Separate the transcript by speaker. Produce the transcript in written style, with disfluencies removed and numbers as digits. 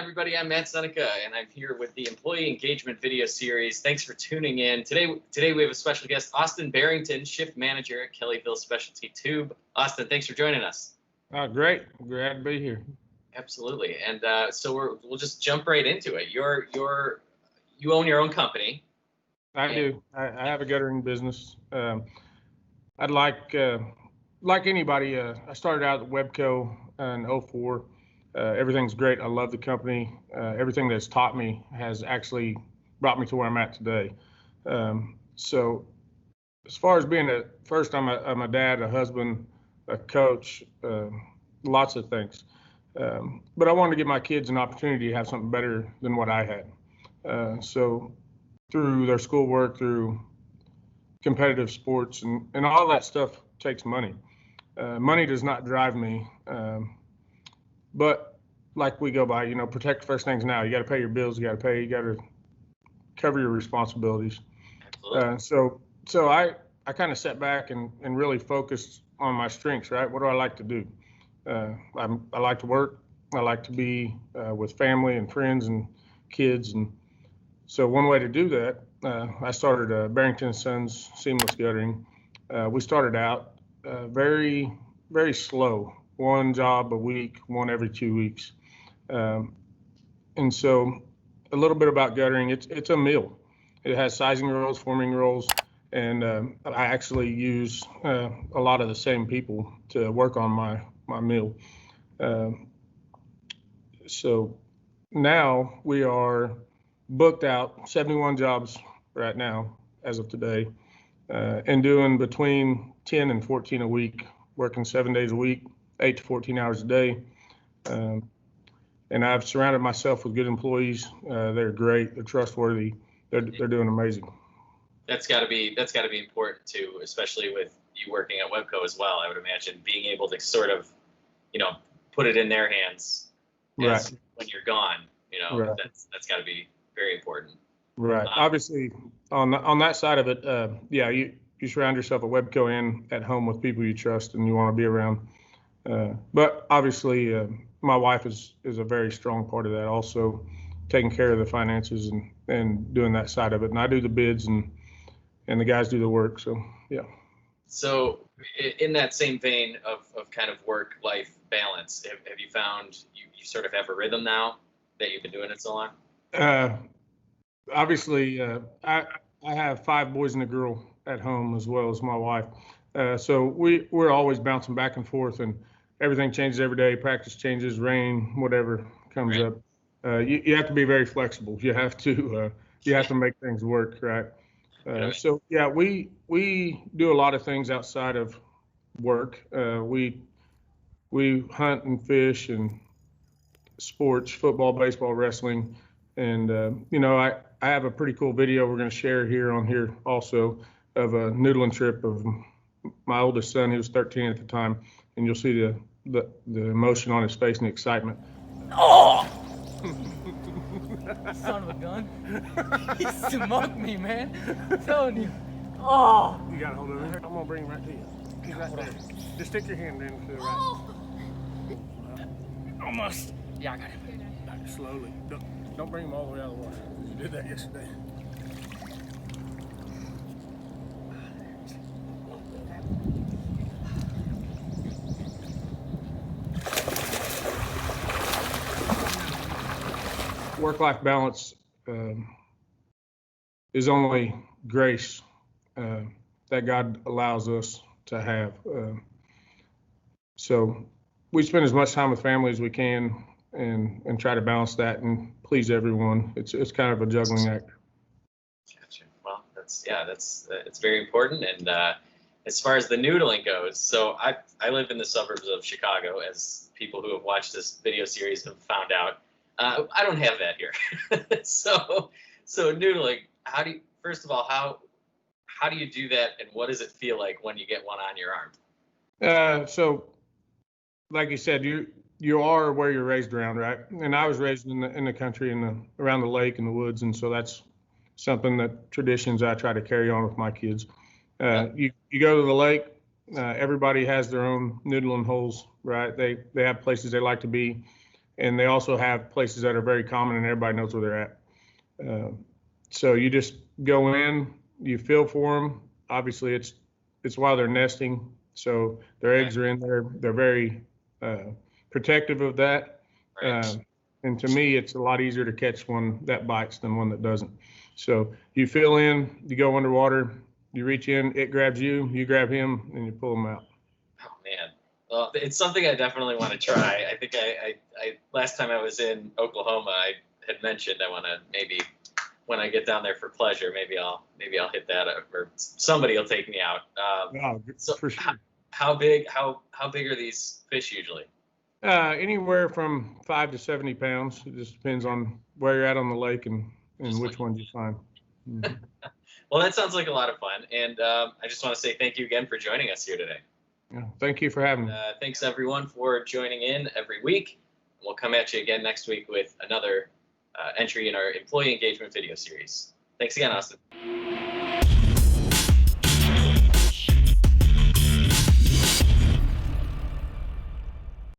Speaker 1: everybody. I'm Matt Seneca, and I'm here with the Employee Engagement video series. Thanks for tuning in. Today we have a special guest, Austin Barrington, Shift Manager at Kellyville Specialty Tube. Austin, thanks for joining us.
Speaker 2: Great. Glad to be here.
Speaker 1: Absolutely. And so we'll just jump right into it. You own your own company.
Speaker 2: I do. I have a guttering business. I'd like anybody. I started out at Webco in 04. Everything's great. I love the company. Everything that's taught me has actually brought me to where I'm at today. So as far as being I'm a dad, a husband, a coach, lots of things. But I wanted to give my kids an opportunity to have something better than what I had. So through their schoolwork, through competitive sports, and all that stuff takes money. Money does not drive me. But like we go by, protect first things now. You got to pay your bills. You got to cover your responsibilities. So I kind of sat back and really focused on my strengths, right? What do I like to do? I like to work. I like to be with family and friends and kids. And so one way to do that, I started Barrington & Sons Seamless Guttering. We started out very, very slow. One job a week, one every 2 weeks. And so a little bit about guttering, it's a mill. It has sizing rolls, forming rolls, and I actually use a lot of the same people to work on my mill. So now we are booked out 71 jobs right now as of today, and doing between 10 and 14 a week, working 7 days a week, 8 to 14 hours a day. And I've surrounded myself with good employees. They're great. They're trustworthy. They're doing amazing.
Speaker 1: That's got to be important too, especially with you working at Webco as well. I would imagine being able to sort of, put it in their hands
Speaker 2: right
Speaker 1: when you're gone.
Speaker 2: Right.
Speaker 1: That's got to be very important.
Speaker 2: Right. Obviously, on that side of it, you surround yourself at Webco and at home with people you trust and you want to be around. But obviously, my wife is a very strong part of that, also taking care of the finances and doing that side of it. And I do the bids and the guys do the work. So, yeah.
Speaker 1: So in that same vein of kind of work-life balance, have you found you sort of have a rhythm now that you've been doing it so long?
Speaker 2: Obviously, I have 5 boys and a girl at home as well as my wife. So we're always bouncing back and forth, and everything changes every day. Practice changes, rain, whatever comes
Speaker 1: right.
Speaker 2: up. You have to be very flexible. You have to make things work, right? So yeah, we do a lot of things outside of work. We hunt and fish and sports, football, baseball, wrestling, and I have a pretty cool video we're going to share here also of a noodling trip of my oldest son. He was 13 at the time, and you'll see the emotion on his face and the excitement.
Speaker 3: Oh! Son of a gun. He smoked me, man. I'm telling you. Oh!
Speaker 2: You got to hold it. I'm going to bring him right to you. He's right there. Just stick your hand in to the right.
Speaker 3: Almost. Yeah, I got him.
Speaker 2: Slowly. Don't bring him all the way out of the water. You did that yesterday. Work-life balance is only grace that God allows us to have. So we spend as much time with family as we can and try to balance that and please everyone. It's kind of a juggling act.
Speaker 1: Gotcha. Well, it's very important. And as far as the noodling goes, so I live in the suburbs of Chicago, as people who have watched this video series have found out. I don't have that here. so noodling, how do you do that, and what does it feel like when you get one on your arm?
Speaker 2: So like you said, you are where you're raised around, right? And I was raised in the country around the lake and the woods, and so that's something that traditions I try to carry on with my kids. You go to the lake, everybody has their own noodling holes, right? They have places they like to be. and they also have places that are very common and everybody knows where they're at. So you just go in, you feel for them. Obviously, it's while they're nesting, so their eggs are in there. They're very protective of that.
Speaker 1: Right.
Speaker 2: And to me, it's a lot easier to catch one that bites than one that doesn't. So you feel in, you go underwater, you reach in, it grabs you, you grab him, and you pull him out.
Speaker 1: Oh man, well, it's something I definitely want to try. I think I last time I was in Oklahoma, I had mentioned I want to maybe when I get down there for pleasure, maybe I'll hit that up, or somebody will take me out. So
Speaker 2: for sure.
Speaker 1: How big are these fish usually?
Speaker 2: Anywhere from 5 to 70 pounds. It just depends on where you're at on the lake and which ones you find. Mm-hmm.
Speaker 1: Well, that sounds like a lot of fun, and I just want to say thank you again for joining us here today.
Speaker 2: Yeah, thank you for having me.
Speaker 1: Thanks everyone for joining in every week. We'll come at you again next week with another entry in our employee engagement video series. Thanks again, Austin.